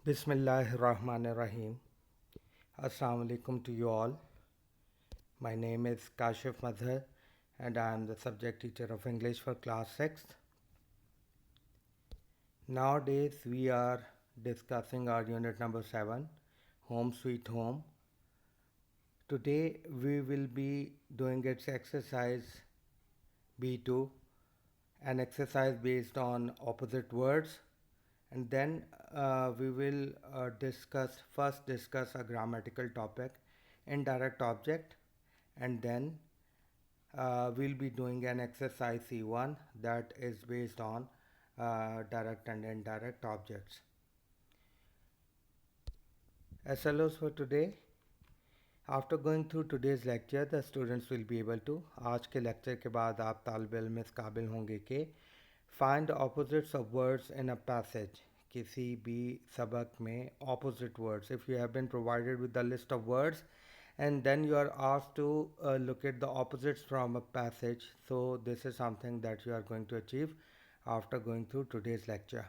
Bismillahirrahmanirrahim. Assalamu alaikum to you all. My name is Kashif Madhar and I am the subject teacher of English for class 6th. Nowadays we are discussing our unit number 7, Home Sweet Home. Today we will be doing its exercise B2, an exercise based on opposite words, and then we will discuss a grammatical topic, indirect object, and then we'll be doing an exercise C1 that is based on direct and indirect objects. SLOs for today. After going through today's lecture, the students will be able to, आज के lecture के बाद आप तालिब इल्म इस काबिल होंगे कि find the opposites of words in a passage. किसी भी सबक में opposite words. If you have been provided with the list of words and then you are asked to look at the opposites from a passage, so this is something that you are going to achieve after going through today's lecture.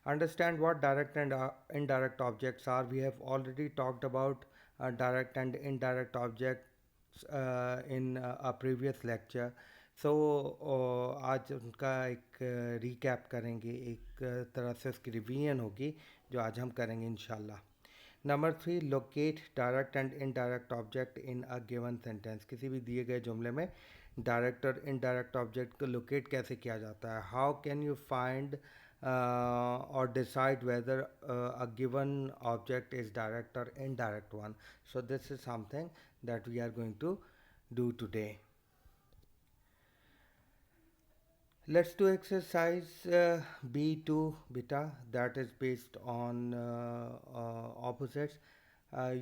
Understand what direct and indirect objects are. We have already talked about direct and indirect objects in a previous lecture. सो आज उनका एक recap करेंगे, एक तरह से उसकी revision होगी जो आज हम करेंगे इंशाल्लाह. Number 3, locate direct and indirect object in a given sentence. किसी भी दिए गए जुमले में डायरेक्ट और इनडायरेक्ट ऑब्जेक्ट को लोकेट कैसे किया जाता है. How can you find or decide whether a given object is direct or indirect one. So this is something that we are going to do today. Let's do exercise B2 beta, that is based on opposites.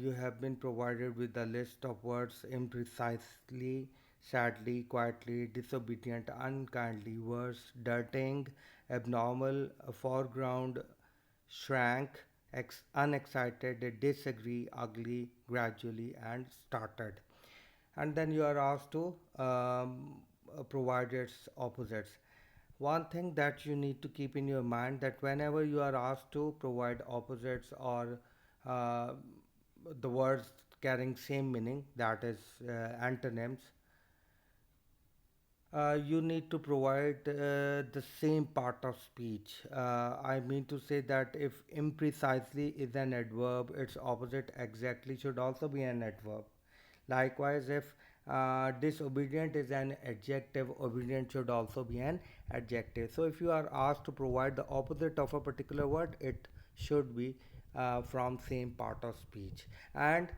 You have been provided with a list of words: imprecisely, sadly, quietly, disobedient, unkindly, worse, dirtying, abnormal, foreground, shrank, unexcited, disagree, ugly, gradually, and started. And then you are asked to provide its opposites. One thing that you need to keep in your mind, that whenever you are asked to provide opposites or uh, the words carrying same meaning, that is antonyms, you need to provide the same part of speech. I mean to say that if imprecisely is an adverb, its opposite exactly should also be an adverb. Likewise, if disobedient is an adjective, obedient should also be an adjective. So if you are asked to provide the opposite of a particular word, it should be from same part of speech. And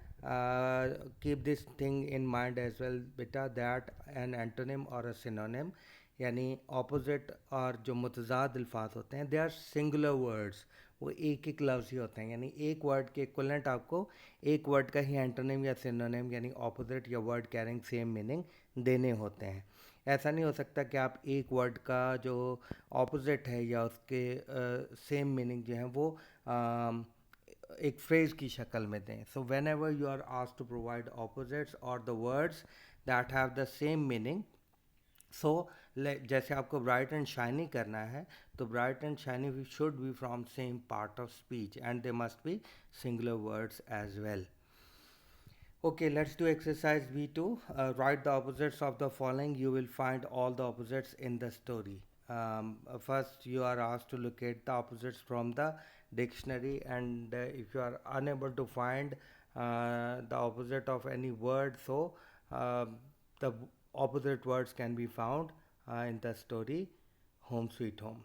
keep this thing in mind as well beta, that an antonym or a synonym, यानी opposite और जो मुतज़ाद अल्फाज होते हैं, they are singular words. वो एक एक लफ्ज़ ही होते हैं, यानी एक वर्ड के इक्वलेंट आपको एक वर्ड का ही एंटोनिम या सिनोनिम यानी ऑपोजिट या वर्ड कैरिंग सेम मीनिंग देने होते हैं. ऐसा नहीं हो सकता कि आप एक वर्ड का जो ऑपोजिट है या उसके सेम मीनिंग जो है वो एक फ्रेज की शक्ल में दें. So whenever you are asked to provide opposites और the words that have the same meaning, so जैसे आपको ब्राइट एंड शाइनी करना है, तो bright and shiny should be from same part of speech and they must be singular words as well. Okay, let's do exercise B2. Write the opposites of the following. You will find all the opposites in the story. First, you are asked to locate the opposites from the dictionary, and if you are unable to find the opposite of any word, so the opposite words can be found in the story Home Sweet Home.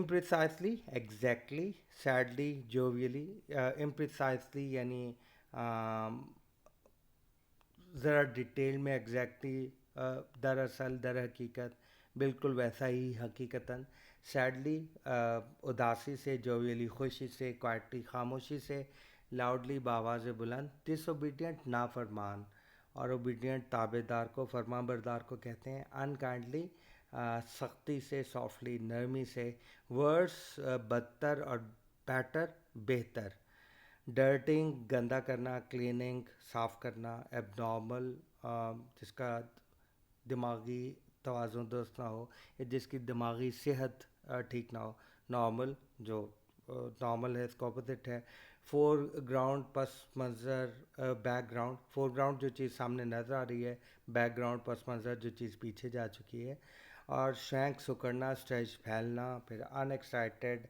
Imprecisely, exactly, sadly, jovially. Imprecisely यानी ज़रा detail में exactly, दरअसल दर हकीकत, बिल्कुल वैसा ही हकीकतन. Sadly उदासी से, जोवियली खुशी से, क्वाइटली खामोशी से, लाउडली बावाज़ बुलंद. डिसोबीडियंट नाफरमान, और ओबीडियंट ताबेदार को, फरमा बरदार को कहते हैं. अनकाइंडली सख्ती से, सॉफ्टली नरमी से. वर्ड्स बदतर और बेटर बेहतर. डर्टिंग गंदा करना, क्लीनिंग साफ़ करना. एबनॉर्मल जिसका दिमागी तवाज़ुन दुरुस्त ना हो या जिसकी दिमागी सेहत ठीक ना हो. नॉर्मल जो नॉर्मल है, इसका ऑपोजिट है। फोरग्राउंड पस मंज़र बैकग्राउंड, फोरग्राउंड जो चीज़ सामने नज़र आ रही है, बैकग्राउंड पस मंज़र जो चीज़ पीछे जा चुकी है। और शैंक सिकुड़ना, स्ट्रेच फैलना, फिर अनएक्साइटेड,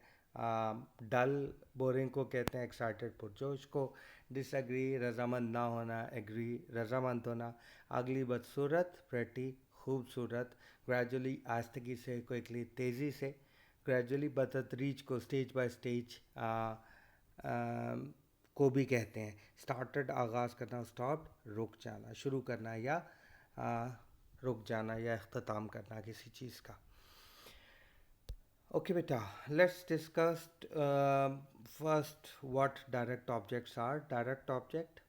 डल बोरिंग को कहते हैं, एक्साइटेड पुरजोश को, डिसएग्री रजामंद ना होना, एग्री रजामंद होना, अगली बदसूरत प्रेटी खूबसूरत, ग्रेजुअली आस्तिकी से, क्विकली तेज़ी से, ग्रेजुअली बतदरीज को स्टेज बाय स्टेज को भी कहते हैं। स्टार्टेड आगाज़ करना, स्टॉप रुक जाना, शुरू करना या आ, रुक जाना या अख्ताम करना किसी चीज़ का। Okay, beta. Let's discuss first what direct objects are. Direct object.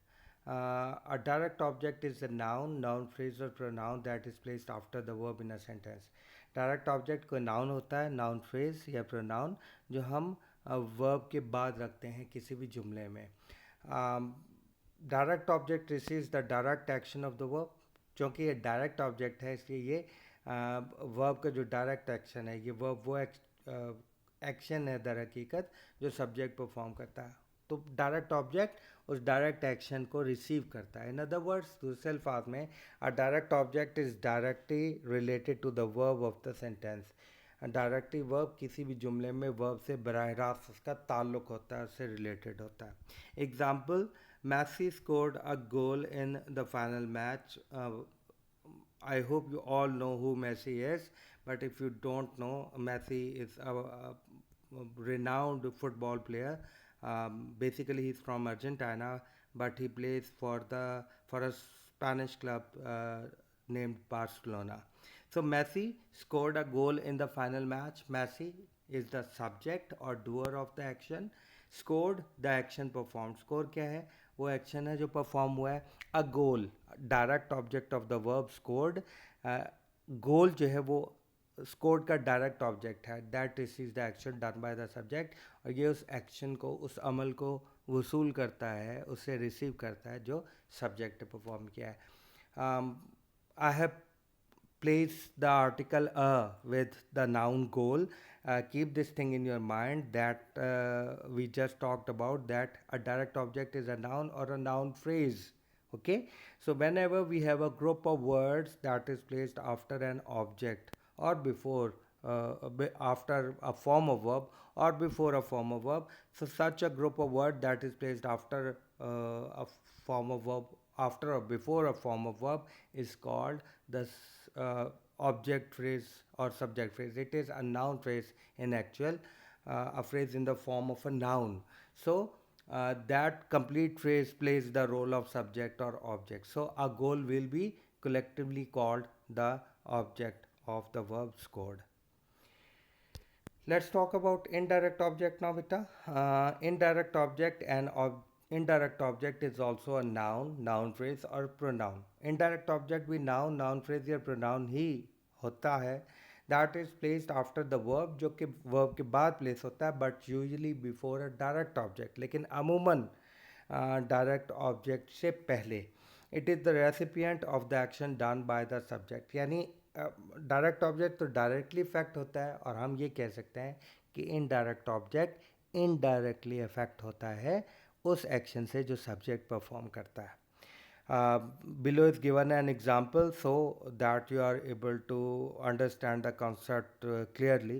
A direct object is a noun phrase or pronoun that is placed after the verb in a sentence. Direct object कोई noun होता है, noun phrase या pronoun जो हम verb के बाद रखते हैं किसी भी जुमले में. Direct object receives the direct action of the verb. क्योंकि ये डायरेक्ट ऑब्जेक्ट है इसलिए ये वर्ब का जो डायरेक्ट एक्शन है, ये वर्ब वो एक्शन है दर हकीकत जो सब्जेक्ट परफॉर्म करता है. तो डायरेक्ट ऑब्जेक्ट उस डायरेक्ट एक्शन को रिसीव करता है. इन अदर वर्ड्स, दूसरे अल्फाज में, a direct object is directly related to the verb of the sentence. Directly verb किसी भी जुमले में वर्ब से बराह रास्त उसका ताल्लुक़ होता है, उससे रिलेटेड होता है. Example, Messi scored a goal in the final match. I hope you all know who Messi is, but if you don't know, Messi is a renowned football player. Basically, he's from Argentina, but he plays for a Spanish club named Barcelona. So Messi scored a goal in the final match. Messi is the subject or doer of the action. Scored, the action performed. Score क्या है? वो action है जो perform हुआ है. A goal, direct object of the verb scored. Goal जो है वो स्कोर्ड का डायरेक्ट ऑब्जेक्ट है. That receives the action done by the subject. और ये उस एक्शन को, उस अमल को वसूल करता है, उससे रिसीव करता है जो सब्जेक्ट ने परफॉर्म किया है. I have place the article a with the noun goal. Keep this thing in your mind that we just talked about, that a direct object is a noun or a noun phrase. Okay, so whenever we have a group of words that is placed after an object or before after a form of verb or before a form of verb, so such a group of word that is placed after a form of verb, after or before a form of verb, is called the object phrase or subject phrase. It is a noun phrase in actual, a phrase in the form of a noun. So that complete phrase plays the role of subject or object. So a goal will be collectively called the object of the verb scored. Let's talk about indirect object now, beta. Indirect object and indirect object is also a noun phrase or pronoun. Indirect object भी noun phrase या pronoun ही होता है. That is placed after the verb, जो कि verb के बाद place होता है, but usually before a direct object. लेकिन अमूमन direct object से पहले. It is the recipient of the action done by the subject. यानी डायरेक्ट ऑब्जेक्ट तो डायरेक्टली इफेक्ट होता है, और हम ये कह सकते हैं कि इनडायरेक्ट ऑब्जेक्ट इनडायरेक्टली इफेक्ट होता है उस एक्शन से जो सब्जेक्ट परफॉर्म करता है. Below is given an example so that you are able to understand the concept clearly.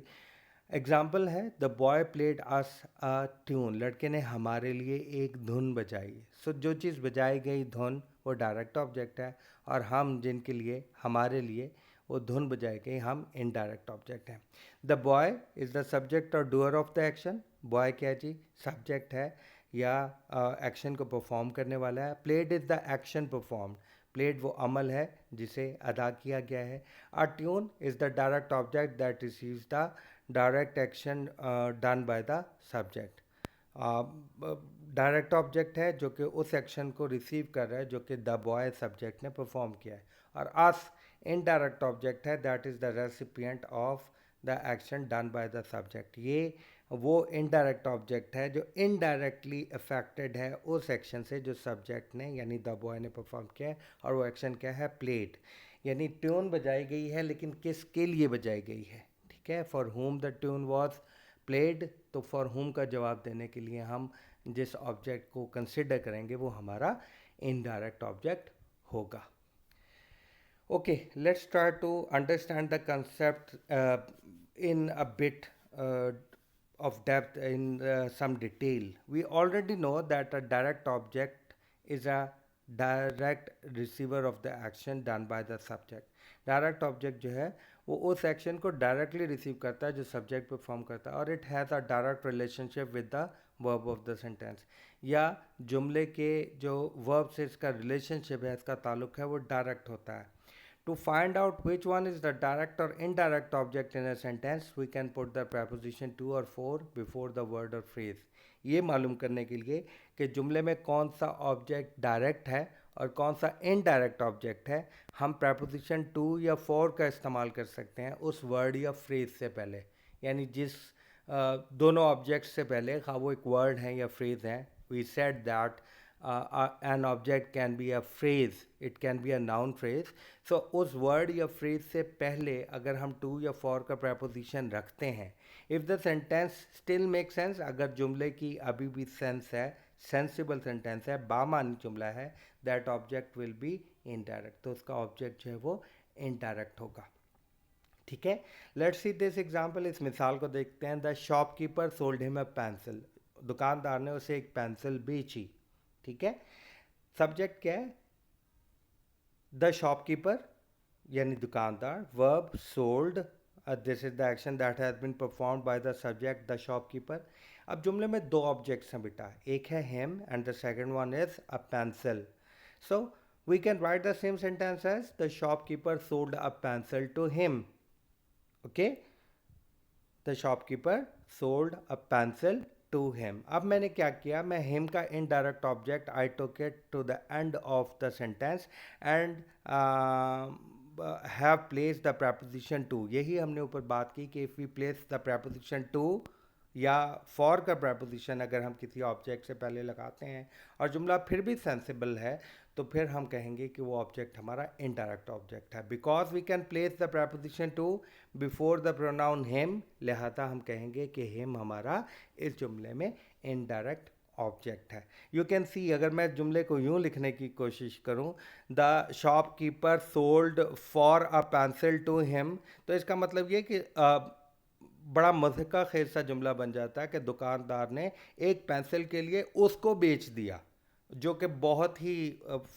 Example है, the boy played us a tune. लड़के ने हमारे लिए एक धुन बजाई. सो जो चीज़ बजाई गई धुन वो डायरेक्ट ऑब्जेक्ट है, और हम जिनके लिए, हमारे लिए वो धुन बजाई गई, हम इनडायरेक्ट ऑब्जेक्ट हैं. The boy is the subject और doer of the action. Boy क्या जी? सब्जेक्ट है या एक्शन को परफॉर्म करने वाला है. Played is the action performed. Played वो अमल है जिसे अदा किया गया है. अ tune is the direct object that receives the direct action done by the subject. Direct object है जो कि उस एक्शन को रिसीव कर रहा है जो कि द बॉय सब्जेक्ट ने परफॉर्म किया है. और अस इनडायरेक्ट ऑब्जेक्ट है, that is the recipient of the action done by the subject. ये वो इनडायरेक्ट ऑब्जेक्ट है जो इनडायरेक्टली अफेक्टेड है उस एक्शन से जो सब्जेक्ट ने यानी द बॉय ने परफॉर्म किया है. और वो एक्शन क्या है? प्लेड. यानी ट्यून बजाई गई है, लेकिन किसके लिए बजाई गई है? ठीक है, for whom the tune was played, तो फॉर whom का जवाब देने के लिए हम जिस ऑब्जेक्ट को कंसिडर करेंगे वो हमारा इनडायरेक्ट ऑब्जेक्ट होगा. Okay, let's try to understand the concept in a bit of depth in some detail. We already know that a direct object is a direct receiver of the action done by the subject. Direct object जो है वो उस action को directly receive करता है जो subject perform करता है, और it has a direct relationship with the verb of the sentence. या जुमले के जो वर्ब से इसका रिलेशनशिप है, इसका ताल्लुक है, वो डायरेक्ट होता है. To find out which one is the direct or indirect object in a sentence, we can put the preposition to or for before the word or phrase. ये मालूम करने के लिए कि जुमले में कौन सा ऑब्जेक्ट डायरेक्ट है और कौन सा इनडायरेक्ट ऑब्जेक्ट है, हम preposition to या for का इस्तेमाल कर सकते हैं उस वर्ड या फ्रेज से पहले. यानी जिस दोनों ऑब्जेक्ट से पहले, हाँ वो एक वर्ड है या फ्रेज है. We said that an object can be a phrase, it can be a noun phrase. So उस word या phrase से पहले अगर हम to या for का preposition रखते हैं, if the sentence still makes sense, अगर जुमले की अभी भी sense है, sensible sentence है, बामानी जुमला है, that object will be indirect. तो उसका object जो है वो indirect होगा. ठीक है, लेट्स सी दिस एग्जाम्पल. इस मिसाल को देखते हैं. The shopkeeper sold him a pencil. दुकानदार ने उसे एक पेंसिल बेची. ठीक है, सब्जेक्ट क्या है? द शॉपकीपर यानी दुकानदार. Verb sold, this is the action that has been performed by the subject the shopkeeper. अब जुमले में दो ऑब्जेक्ट्स हैं बेटा, एक है him and the second one is a pencil. So we can write the same sentence as the shopkeeper sold a pencil to him. Okay, the shopkeeper sold a pencil to him. अब मैंने क्या किया, मैं him का indirect object I took it to the end of the sentence and have place the preposition to. यही हमने ऊपर बात की कि if we place the preposition to या फॉर का preposition अगर हम किसी ऑब्जेक्ट से पहले लगाते हैं और जुमला फिर भी सेंसिबल है, तो फिर हम कहेंगे कि वो ऑब्जेक्ट हमारा इनडायरेक्ट ऑब्जेक्ट है. Because we can place the preposition to before the pronoun him, लिहाजा हम कहेंगे कि हिम हमारा इस जुमले में इनडायरेक्ट ऑब्जेक्ट है. यू कैन सी, अगर मैं जुमले को यूं लिखने की कोशिश करूं, the shopkeeper sold for a pencil to him, तो इसका मतलब ये कि बड़ा मज़े का खेल सा जुमला बन जाता है कि दुकानदार ने एक पेंसिल के लिए उसको बेच दिया, जो कि बहुत ही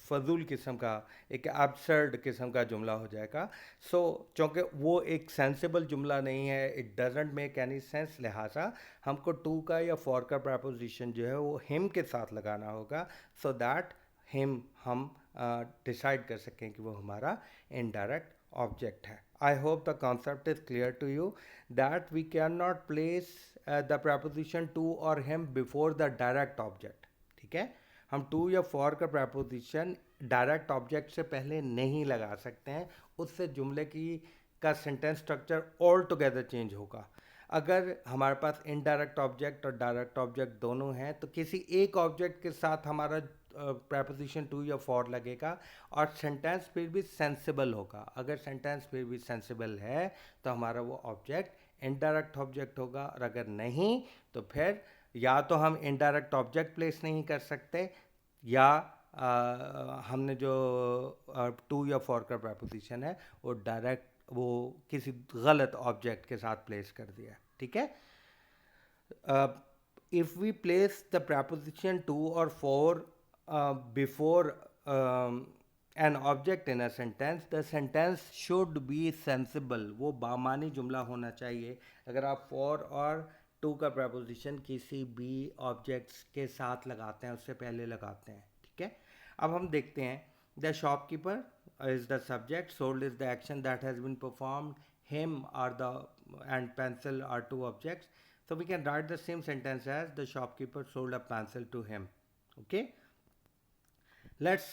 फजूल किस्म का, एक एब्सर्ड किस्म का जुमला हो जाएगा. सो चूँकि वो एक सेंसिबल जुमला नहीं है, it doesn't make any sense, लिहाजा हमको टू का या फॉर का preposition जो है वो हिम के साथ लगाना होगा, सो दैट हिम हम डिसाइड कर सकें कि वो हमारा इनडायरेक्ट ऑब्जेक्ट है. I hope the concept is clear to you that we can not place the preposition to और him before the direct object. ठीक है, हम टू या फॉर का preposition डायरेक्ट ऑब्जेक्ट से पहले नहीं लगा सकते हैं, उससे जुमले की का sentence structure all together change होगा. अगर हमारे पास इनडायरेक्ट ऑब्जेक्ट और डायरेक्ट ऑब्जेक्ट दोनों हैं, तो किसी एक ऑब्जेक्ट के साथ हमारा preposition टू या फॉर लगेगा और सेंटेंस फिर भी सेंसिबल होगा. अगर सेंटेंस फिर भी सेंसिबल है तो हमारा वो ऑब्जेक्ट इनडायरेक्ट ऑब्जेक्ट होगा, और अगर नहीं तो फिर या तो हम इनडायरेक्ट ऑब्जेक्ट प्लेस नहीं कर सकते, या हमने जो टू या फॉर का preposition है वो डायरेक्ट वो किसी गलत ऑब्जेक्ट के साथ प्लेस कर दिया. ठीक है, if we place the preposition to or for before an object in a sentence, the sentence should be sensible. वो बामानी जुमला होना चाहिए. अगर आप for और to का preposition किसी भी ऑब्जेक्ट्स के साथ लगाते हैं, उससे पहले लगाते हैं. ठीक है, अब हम देखते हैं. The shopkeeper is the subject, sold is the action that has been performed, him are the and pencil are two objects. So we can write the same sentence as the shopkeeper sold a pencil to him. Okay, let's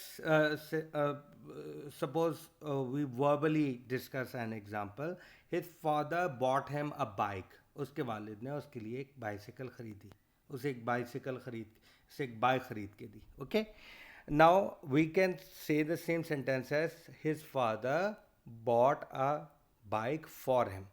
suppose we verbally discuss an example. His father bought him a bike. उसके वालिद ने उसके लिए एक bicycle खरीदी, उसे एक bicycle खरीद के दी. Okay, now we can say the same sentence as his father bought a bike for him.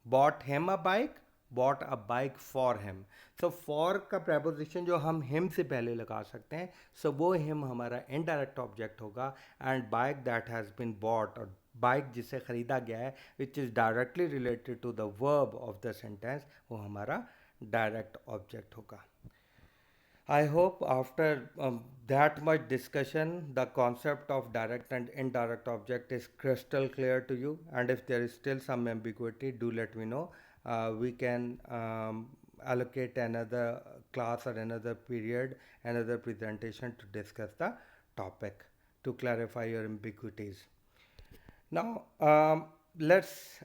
Bought him a bike, bought a bike for him. So for का preposition जो हम him से पहले लगा सकते हैं, so वो him हमारा indirect object होगा, and bike that has been bought और बाइक जिसे ख़रीदा गया है which is directly related to the verb of the sentence, वो हमारा direct object होगा. I hope after that much discussion, the concept of direct and indirect object is crystal clear to you. And if there is still some ambiguity, do let me know. We can allocate another class or another period, another presentation to discuss the topic to clarify your ambiguities. Now, let's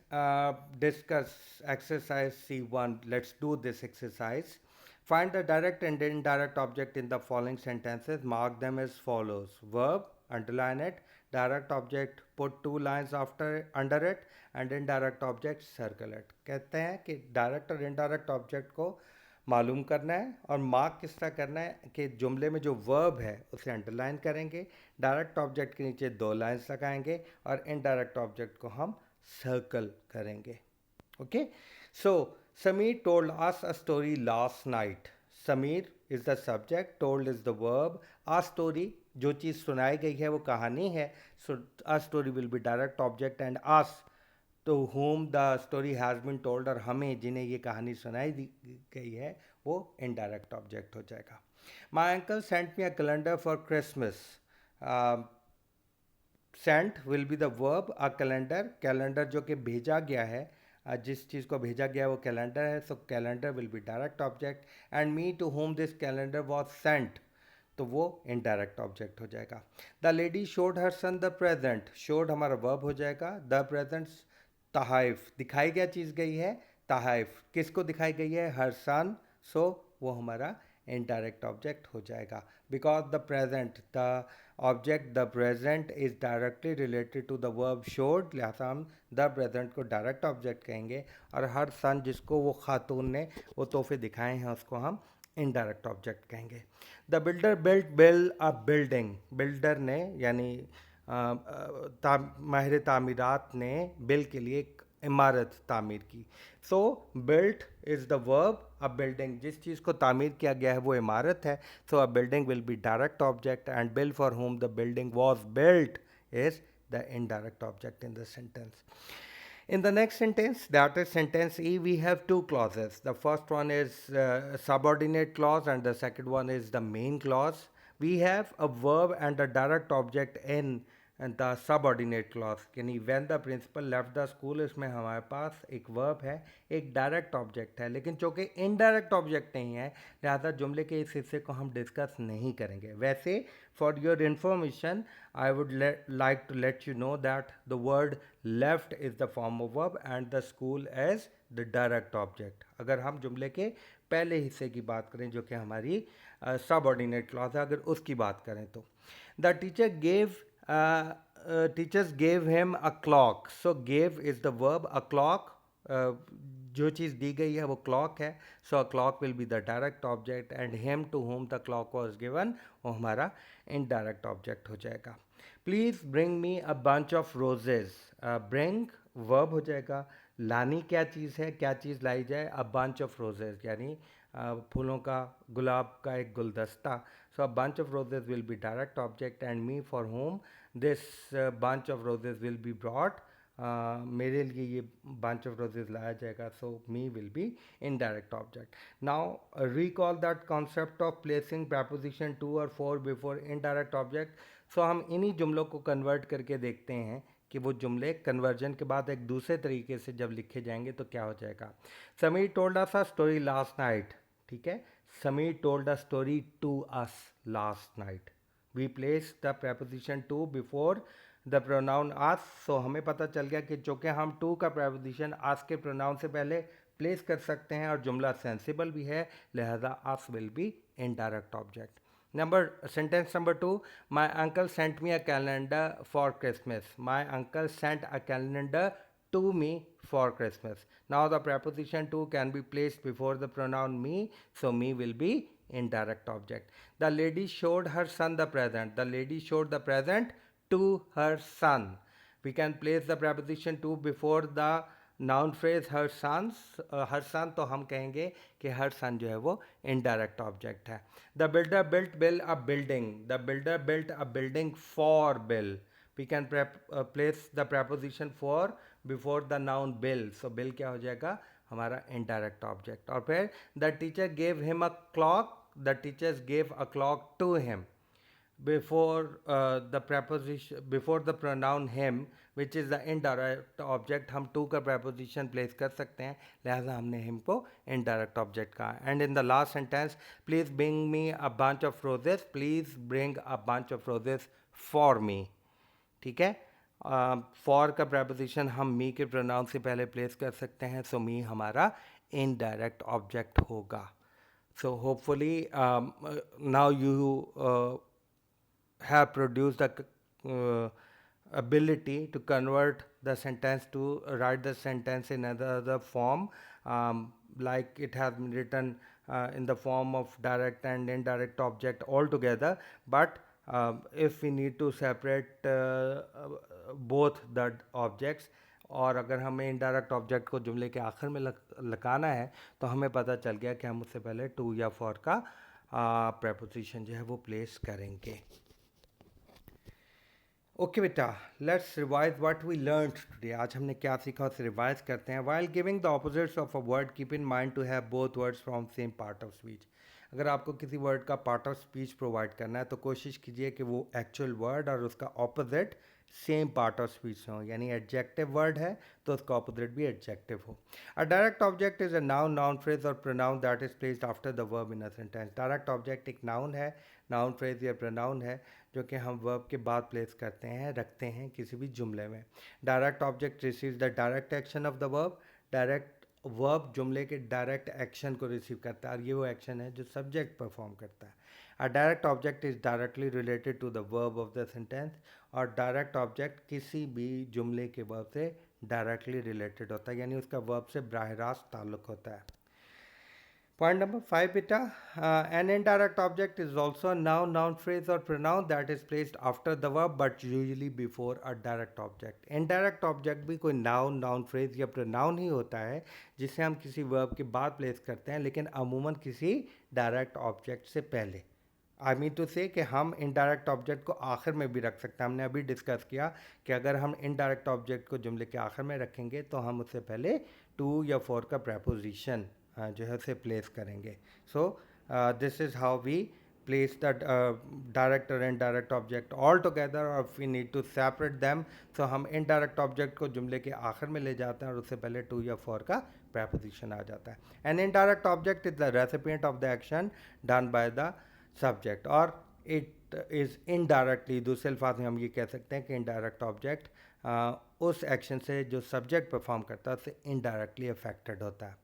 discuss exercise C1. Let's do this exercise. Find the direct and indirect object in the following sentences. Mark them as follows. Verb, underline it. Direct object, put 2 lines after under it. And indirect object, circle it. कहते हैं कि direct और indirect object को मालूम करना है और mark किस तरह करना है कि जुमले में जो वर्ब है उसे अंडरलाइन करेंगे, डायरेक्ट ऑब्जेक्ट के नीचे 2 लाइंस लगाएंगे और इनडायरेक्ट ऑब्जेक्ट को हम सर्कल करेंगे. Okay, so Sameer told us a story last night. Sameer is the subject, told is the verb. A story, जो चीज़ सुनाई गई है वो कहानी है, so a story will be direct object and us to whom the story has been told, और हमें जिन्हें ये कहानी सुनाई गई है वो इनडायरेक्ट ऑब्जेक्ट हो जाएगा. My uncle sent me a calendar for Christmas. Sent will be the verb, a calendar, calendar जो कि भेजा गया है, जिस चीज़ को भेजा गया है वो कैलेंडर है, so calendar will be direct object. And me to whom this calendar was sent, तो वो इनडायरेक्ट ऑब्जेक्ट हो जाएगा. The lady showed her son the present, showed हमारा वर्ब हो जाएगा. द प्रेजेंट, तहाइफ, दिखाई क्या चीज़ गई है, तहाइफ, किसको दिखाई गई है, हर सन, सो वो हमारा इनडायरेक्ट ऑब्जेक्ट हो जाएगा. Because the present, the object the present is directly related to the verb showed, लिहाजा हम द प्रेजेंट को डायरेक्ट ऑब्जेक्ट कहेंगे, और हर सन जिसको वो खातून ने वो तोहफे दिखाए हैं उसको हम इनडायरेक्ट ऑब्जेक्ट कहेंगे. The builder build a building, builder ने यानी माहिर तामीरात ने बिल के लिए एक इमारत तामीर की. So built is the verb, a building, जिस चीज़ को तामीर किया गया है वो इमारत है, so a building will be direct object and Bill for whom the building was built is the indirect object in the sentence. In the next sentence, that is sentence E, we have 2 clauses. The first one is subordinate clause and the second one is the main clause. We have a verb and a direct object in and the subordinate clause. यानी when the principal left the school, इसमें हमारे पास एक verb है, एक direct object है, लेकिन चूँकि indirect object नहीं है लिहाजा जुमले के इस हिस्से को हम डिस्कस नहीं करेंगे. वैसे for your information I would like to let you know that the word left is the form of verb and the school as the direct object. अगर हम जुमले के पहले हिस्से की बात करें जो कि हमारी subordinate clause है, अगर उसकी बात करें तो the teachers gave him a clock. So gave is the verb, a clock, जो चीज़ दी गई है वो क्लॉक है, so a clock will be the direct object and him to whom the clock was given वो हमारा इनडायरेक्ट ऑब्जेक्ट हो जाएगा. Please bring me a bunch of roses, bring verb हो जाएगा, लानी क्या चीज़ है, क्या चीज़ लाई जाए, अ बंच ऑफ रोजेज यानी फूलों का, गुलाब का एक गुलदस्ता, so a bunch of roses will be direct object and me for whom this bunch of roses will be brought, मेरे लिए ये bunch of roses लाया जाएगा, so me will be indirect object. Now recall that concept of placing preposition to or for before indirect object. So हम इन्हीं जुमलों को convert करके देखते हैं कि वो जुमले कन्वर्जन के बाद एक दूसरे तरीके से जब लिखे जाएंगे तो क्या हो जाएगा. Sameer told us a story last night, ठीक है, Sameer told a story to us last night. We place the preposition to before the pronoun us, so हमें पता चल गया कि चूँकि हम टू का प्रेपोजिशन आस के प्रोनाउन से पहले प्लेस कर सकते हैं और जुमला सेंसिबल भी है, लिहाजा us will be indirect object. Sentence number 2, my uncle sent me a calendar for Christmas. My uncle sent a calendar to me for Christmas. Now the preposition to can be placed before the pronoun me, so me will be indirect object. The lady showed her son the present. The lady showed the present to her son. We can place the preposition to before the noun phrase her sons, her son, तो हम कहेंगे कि her son जो है वो indirect object है. The builder built Bill a building, the builder built a building for Bill. We can place the preposition for before the noun Bill. So Bill क्या हो जाएगा, हमारा इनडायरेक्ट ऑब्जेक्ट. और फिर the teacher gave him a clock, the teachers gave a clock to him. Before the pronoun him, which is the indirect object, हम to का preposition place कर सकते हैं, लिहाजा हमने him को indirect object कहा. And in the last sentence, please bring me a bunch of roses, please bring a bunch of roses for me. ठीक है. फॉर का preposition हम मी के pronoun से पहले place कर सकते हैं, so मी हमारा indirect object होगा. So hopefully now you have produced the ability to convert the sentence, to write the sentence in another form, like it has been written in the form of direct and indirect object altogether. But if we need to separate both the objects, और अगर हमें indirect object को जुमले के आखिर में लगाना है, तो हमें पता चल गया कि हम उससे पहले टू या फॉर का preposition जो है वो प्लेस करेंगे. ओके बेटा, let's revise what we learn today. आज हमने क्या सीखा उसे रिवाइज करते हैं. While giving the opposites of a word, keep in mind to have both words from same part of speech. अगर आपको किसी वर्ड का पार्ट ऑफ स्पीच प्रोवाइड करना है, तो कोशिश कीजिए कि वो एक्चुअल वर्ड और उसका opposite same part of speech हो. यानी एडजेक्टिव वर्ड है तो उसका ऑपोजिट भी एडजेक्टिव हो. A direct object is a noun, noun phrase और pronoun that is placed after the verb in a sentence. Direct object एक नाउन है, नाउन फ्रेज या प्रोनाउन है, जो कि हम वर्ब के बाद प्लेस करते हैं, रखते हैं किसी भी जुमले में. Direct object receives the direct action of the verb. Direct verb जुमले के डायरेक्ट एक्शन को रिसीव करता है, और ये वो एक्शन है जो सब्जेक्ट परफॉर्म करता है. A direct object is directly related to the verb of the sentence. और डायरेक्ट ऑब्जेक्ट किसी भी जुमले के वर्ब से डायरेक्टली रिलेटेड होता है, यानी उसका वर्ब से बराह रास्त ताल्लुक होता है. Point number 5, beta. An indirect object is also a noun, noun phrase or pronoun that is placed after the verb but usually before a direct object. Indirect object भी कोई noun, noun phrase या pronoun ही होता है जिसे हम किसी verb के बाद place करते हैं, लेकिन अमूमन किसी direct object से पहले. आई मीन टू से कि हम इनडायरेक्ट ऑब्जेक्ट को आखिर में भी रख सकते हैं. हमने अभी डिस्कस किया कि अगर हम इनडायरेक्ट ऑब्जेक्ट को जुमले के आखिर में रखेंगे तो हम उससे पहले टू या फॉर का preposition जो है उसे प्लेस करेंगे. So this is how we place the direct or indirect object all together, or if we need to separate them, so हम indirect object को जुमले के आखिर में ले जाते हैं और उससे पहले to या for का preposition आ जाता है. An indirect object is the recipient of the action done by the subject, और it is indirectly, दूसरे अल्फाज में हम ये कह सकते हैं कि indirect object उस एक्शन से जो सब्जेक्ट परफॉर्म करता है उससे इनडायरेक्टली अफेक्टेड होता है.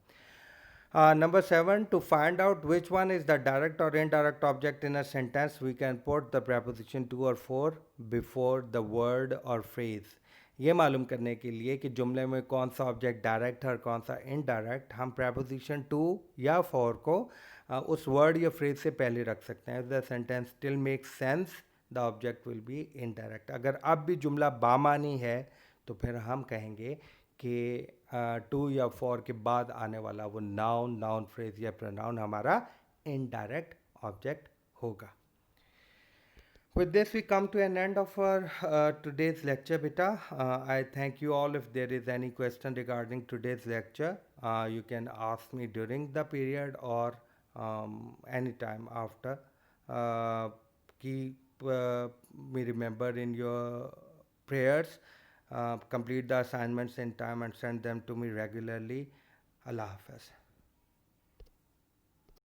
Number 7, to find out which one is the direct or indirect object in a sentence, we can put the preposition to or for before the word or phrase. ये मालूम करने के लिए कि जुमले में कौन सा ऑब्जेक्ट डायरेक्ट है और कौन सा इनडायरेक्ट, हम preposition to या for को उस वर्ड या फ्रेज से पहले रख सकते हैं. The sentence still make sense, the object will be indirect. अगर अब भी जुमला बामानी है तो फिर हम कहेंगे कि टू या फॉर के बाद आने वाला वो नाउन, नाउन फ्रेज या प्रोनाउन हमारा इनडायरेक्ट ऑब्जेक्ट होगा. With this, we come to an end of our today's lecture, beta. I thank you all. If there is any question regarding today's lecture, you can ask me during the period or anytime after. Keep me remember in your prayers. Complete the assignments in time and send them to me regularly. Allah Hafiz.